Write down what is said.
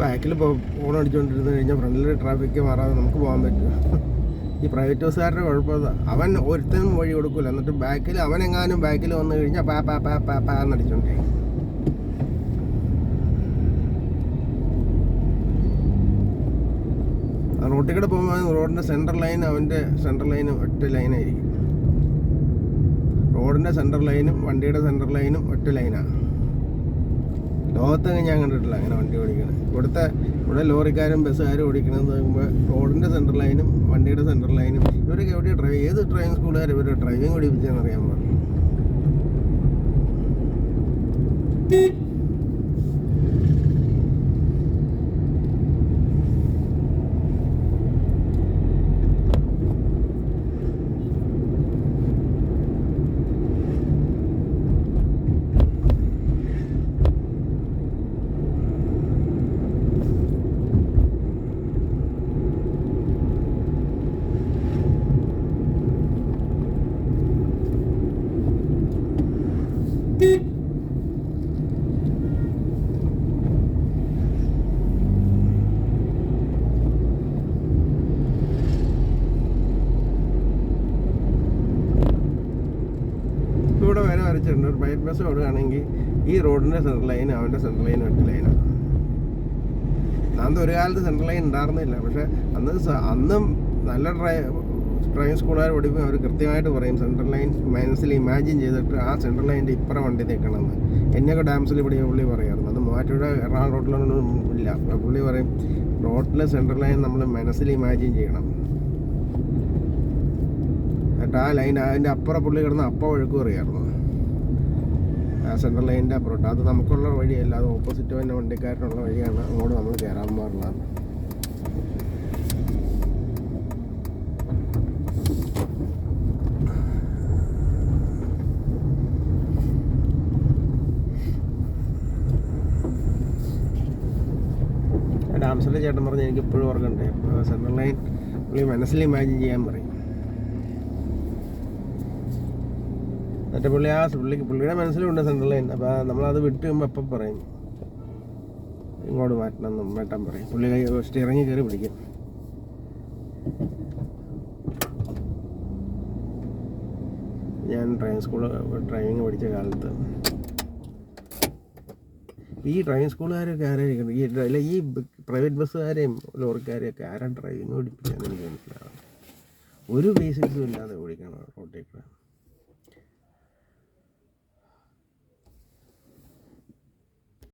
ബാക്കിൽ ഫോൺ അടിച്ചുകൊണ്ടിരുന്ന് കഴിഞ്ഞാൽ ഫ്രണ്ടിൽ ട്രാഫിക്ക് മാറാതെ നമുക്ക് പോകാൻ പറ്റും. ഈ പ്രൈവറ്റ് ബസ്സുകാരുടെ കുഴപ്പമില്ല, അവൻ ഒരുത്തനും വഴി കൊടുക്കില്ല. എന്നിട്ട് ബാക്കിൽ അവനെങ്ങാനും ബാക്കിൽ വന്നു കഴിഞ്ഞാൽ പാ പാ പാ പാ പാ എന്നടിച്ചോണ്ടേ. റോട്ടിൽ കൂടെ പോകുമ്പോൾ റോഡിൻ്റെ സെൻട്രൽ ലൈൻ അവൻ്റെ സെൻട്രൽ ലൈനും ഒറ്റ ലൈനായിരിക്കും. റോഡിൻ്റെ സെൻട്രൽ ലൈനും വണ്ടിയുടെ സെൻട്രൽ ലൈനും ഒറ്റ ലൈനാണ്. ലോകത്തൊക്കെ ഞാൻ കണ്ടിട്ടില്ല അങ്ങനെ വണ്ടി ഓടിക്കണം. ഇവിടെ ലോറിക്കാരും ബസ്സുകാരും ഓടിക്കണമെന്ന് നോക്കുമ്പോൾ റോഡിൻ്റെ സെൻട്രൽ ലൈനും വണ്ടിയുടെ സെൻട്രൽ ലൈനും. ഇവരൊക്കെ എവിടെയാണ് ഏത് ഡ്രൈവിംഗ് സ്കൂളുകാർ ഇവർ ഡ്രൈവിംഗ് പഠിപ്പിച്ചതെന്ന് അറിയാൻ പാടില്ല. ഇവിടെ വരെ വരച്ചിട്ടുണ്ട്. ഒരു പ്രൈവറ്റ് ബസ് ഓടുകയാണെങ്കിൽ ഈ റോഡിൻ്റെ സെൻട്രൽ ലൈൻ അവൻ്റെ സെൻട്രൽ ലൈൻ ഒറ്റ ലൈനാണ്. അന്ന് ഒരു കാലത്ത് സെൻട്രൽ ലൈൻ ഉണ്ടായിരുന്നില്ല. പക്ഷേ അന്നും നല്ല ഡ്രൈവിംഗ് സ്കൂളുകാർ പഠിക്കുമ്പോൾ അവർ കൃത്യമായിട്ട് പറയും സെൻട്രൽ ലൈൻ മനസ്സിൽ ഇമാജിൻ ചെയ്തിട്ട് ആ സെൻട്രൽ ലൈനിൻ്റെ ഇപ്പുറം വണ്ടി നിൽക്കണമെന്ന്. എന്നൊക്കെ ഡാംസിൽ പഠിക്കുക പുള്ളി പറയായിരുന്നു. അത് മൂവാറ്റുപുഴ എറണാകുളം റോഡിലൊന്നും ഇല്ല. പുള്ളി പറയും റോഡിലെ സെൻട്രൽ ലൈൻ നമ്മൾ മനസ്സിൽ ഇമാജിൻ ചെയ്യണം. എന്നിട്ട് ആ ലൈൻ അതിൻ്റെ അപ്പുറം പുള്ളി കിടന്ന് അപ്പം ഒഴുക്ക് പറയായിരുന്നു. ആ സെൻട്രൽ ലൈനിൻ്റെ അപ്പുറത്ത് അത് നമുക്കുള്ള വഴിയല്ല, അത് ഓപ്പോസിറ്റ് തന്നെ വണ്ടിക്കാരനുള്ള വഴിയാണ്. അങ്ങോട്ട് നമ്മൾ കയറാൻ പാടുള്ളത്. ഡാംസിലെ ചേട്ടൻ പറഞ്ഞ് എനിക്ക് ഇപ്പോഴും ഓർക്കണ്ടേ, സെൻട്രൽ ലൈൻ പുള്ളി മനസ്സിൽ ഇമാജിൻ ചെയ്യാൻ പറയും. എന്നിട്ട് പുള്ളിയുടെ മനസ്സിലുണ്ട് സെൻട്രൽ ലൈൻ. അപ്പോൾ നമ്മളത് വിട്ട് കഴിയുമ്പോൾ അപ്പം പറയും ഇങ്ങോട്ട് മാറ്റാൻ പറയും. പുള്ളി സ്റ്റിയറിംഗ് കയറി പിടിക്കും. ഞാൻ ഡ്രൈവിംഗ് പഠിച്ച കാലത്ത് ഈ ഡ്രൈവിംഗ് സ്കൂളുകാരൊക്കെ ആരായിരിക്കും ഈ പ്രൈവറ്റ് ബസ്സുകാരെയും ലോറിക്കാരെയൊക്കെ ആരാ ഡ്രൈവിംഗ് പഠിപ്പിക്കാന്ന് എനിക്ക് മനസ്സിലാവും. ഒരു ബേസിക്സും ഇല്ലാതെ ഓടിക്കണം റോട്ടിൽ കൂടെ.